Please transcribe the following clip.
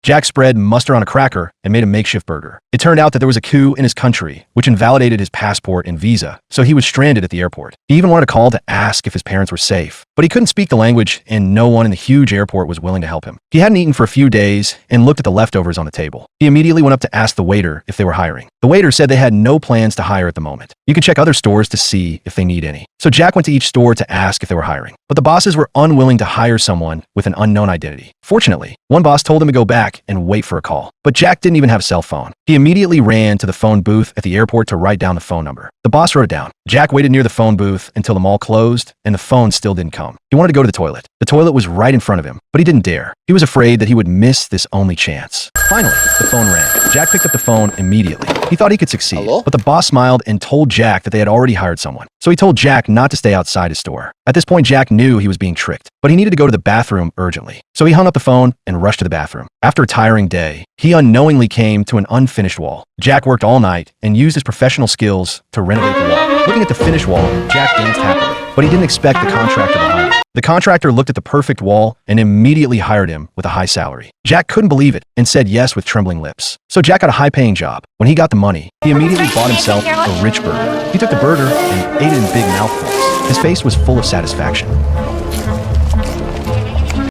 Jack spread mustard on a cracker and made a makeshift burger. It turned out that there was a coup in his country, which invalidated his passport and visa, so he was stranded at the airport. He even wanted to call to ask if his parents were safe, but he couldn't speak the language and no one in the huge airport was willing to help him. He hadn't eaten for a few days and looked at the leftovers on the table. He immediately went up to ask the waiter if they were hiring. The waiter said they had no plans to hire at the moment. You can check other stores to see if they need any. So Jack went to each store to ask if they were hiring, but the bosses were unwilling to hire someone with an unknown identity. Fortunately, one boss told him to go back and wait for a call, but Jack didn't even have a cell phone. He immediately ran to the phone booth at the airport to write down the phone number. The boss wrote it down. Jack waited near the phone booth until the mall closed and the phone still didn't come. He wanted to go to the toilet. The toilet was right in front of him, but he didn't dare. He was afraid that he would miss this only chance. Finally, the phone rang. Jack picked up the phone immediately. He thought he could succeed, Hello? but the boss smiled and told Jack that they had already hired someone. So he told Jack not to stay outside his store. At this point, Jack knew he was being tricked, but he needed to go to the bathroom urgently. So he hung up the phone and rushed to the bathroom. After a tiring day, he unknowingly came to an unfinished wall. Jack worked all night and used his professional skills to renovate the wall. Looking at the finished wall, Jack danced happily, but he didn't expect the contractor behind him. The contractor looked at the perfect wall and immediately hired him with a high salary. Jack couldn't believe it and said yes with trembling lips. So Jack got a high-paying job. When he got the money, he immediately bought himself a rich burger. He took the burger and ate it in big mouthfuls. His face was full of satisfaction.